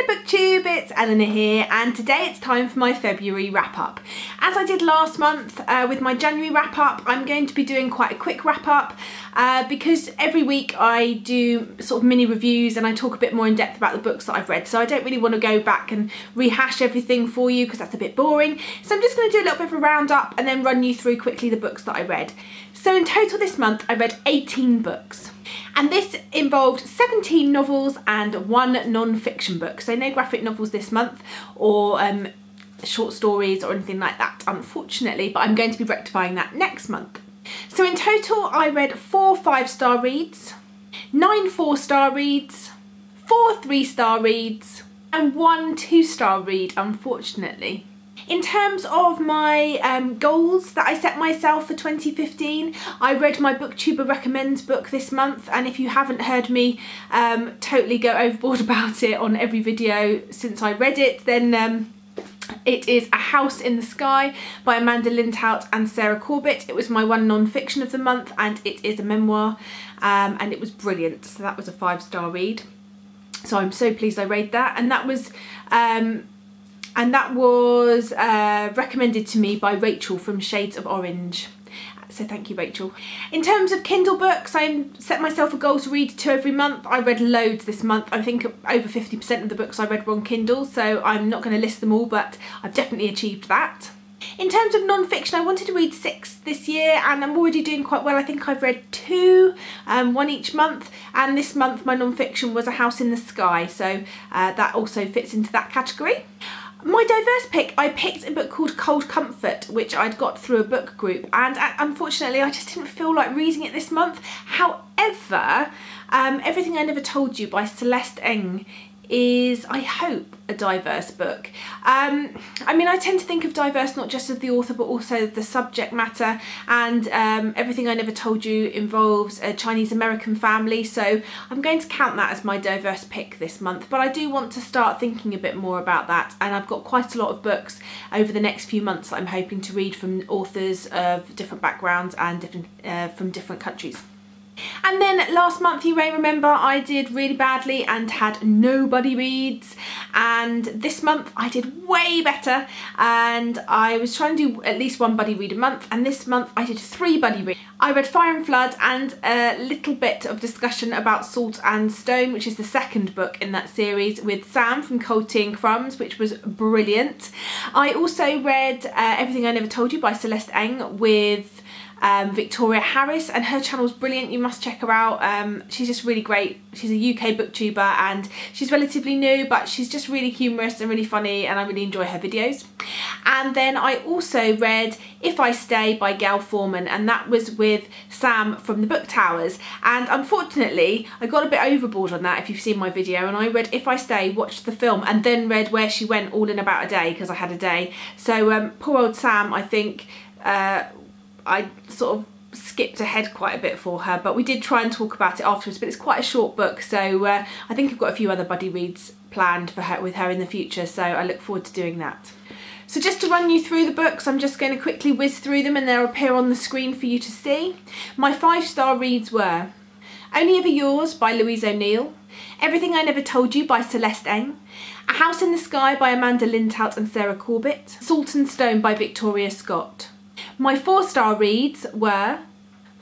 Hello BookTube, it's Eleanor here, and today it's time for my February wrap up. As I did last month with my January wrap up, I'm going to be doing quite a quick wrap up because every week I do sort of mini reviews and I talk a bit more in depth about the books that I've read, so I don't really want to go back and rehash everything for you because that's a bit boring. So I'm just going to do a little bit of a roundup and then run you through quickly the books that I read. So in total this month I read 18 books. And this involved 17 novels and 1 non-fiction book. So no graphic novels this month or short stories or anything like that, unfortunately, but I'm going to be rectifying that next month. So in total I read 4 5-star reads, 9 4-star reads, 4 3-star reads and 1 2-star read, unfortunately. In terms of my goals that I set myself for 2015, I read my BookTuber Recommends book this month, and if you haven't heard me totally go overboard about it on every video since I read it, then it is A House in the Sky by Amanda Lindhout and Sarah Corbett. It was my 1 non-fiction of the month and it is a memoir and it was brilliant, so that was a 5-star read. So I'm so pleased I read that, and that was recommended to me by Rachel from Shades of Orange. So thank you, Rachel. In terms of Kindle Books, I set myself a goal to read 2 every month. I read loads this month. I think over 50% of the books I read were on Kindle, so I'm not going to list them all, but I've definitely achieved that. In terms of non-fiction, I wanted to read 6 this year and I'm already doing quite well. I think I've read 2, 1 each month, and this month my non-fiction was A House in the Sky, so that also fits into that category. My diverse pick, I picked a book called Cold Comfort, which I'd got through a book group, and unfortunately I just didn't feel like reading it this month. However, Everything I Never Told You by Celeste Ng is, I hope, a diverse book. I mean, I tend to think of diverse not just as the author but also the subject matter, and Everything I Never Told You involves a Chinese American family, so I'm going to count that as my diverse pick this month. But I do want to start thinking a bit more about that, and I've got quite a lot of books over the next few months that I'm hoping to read from authors of different backgrounds and from different countries. And then last month, you may remember, I did really badly and had nobody reads, and this month I did way better, and I was trying to do at least 1 buddy read a month, and this month I did 3 buddy reads. I read Fire and Flood and a little bit of discussion about Salt and Stone, which is the 2nd book in that series, with Sam from Cold Tea and Crumbs, which was brilliant. I also read Everything I Never Told You by Celeste Ng with Victoria Harris, and her channel's brilliant. You must check her out. She's just really great. She's a UK booktuber and she's relatively new, but she's just really humorous and really funny, and I really enjoy her videos. And then I also read If I Stay by Gail Forman, and that was with Sam from the Book Towers, and unfortunately I got a bit overboard on that if you've seen my video, and I read If I Stay, watched the film and then read Where She Went all in about a day because I had a day. So poor old Sam, I think I sort of skipped ahead quite a bit for her, but we did try and talk about it afterwards, but it's quite a short book, so I think I've got a few other buddy reads planned for her with her in the future, so I look forward to doing that. So just to run you through the books, I'm just going to quickly whiz through them and they'll appear on the screen for you to see. My 5-star reads were Only Ever Yours by Louise O'Neill, Everything I Never Told You by Celeste Ng, A House in the Sky by Amanda Lindhout and Sarah Corbett, Salt and Stone by Victoria Scott. My 4-star reads were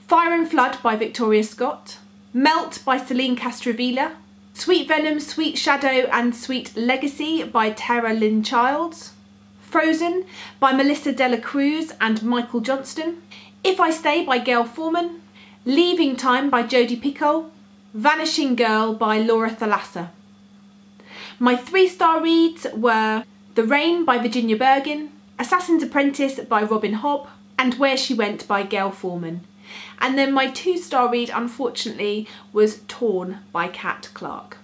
Fire and Flood by Victoria Scott, Melt by Celine Castrovilla, Sweet Venom, Sweet Shadow and Sweet Legacy by Tara Lynn Childs, Frozen by Melissa Dela Cruz and Michael Johnston, If I Stay by Gail Forman, Leaving Time by Jodi Picoult, Vanishing Girl by Laura Thalassa. My 3-star reads were The Rain by Virginia Bergin, Assassin's Apprentice by Robin Hobb, and Where She Went by Gail Forman. And then my 2-star read, unfortunately, was Torn by Kat Clark.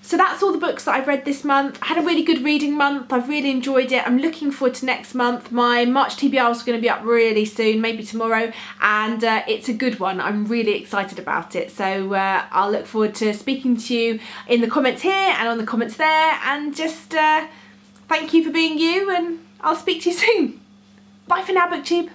So that's all the books that I've read this month. I had a really good reading month. I've really enjoyed it. I'm looking forward to next month. My March TBR is going to be up really soon, maybe tomorrow, and it's a good one. I'm really excited about it. So I'll look forward to speaking to you in the comments here and on the comments there, and just thank you for being you, and I'll speak to you soon. Bye for now, BookTube.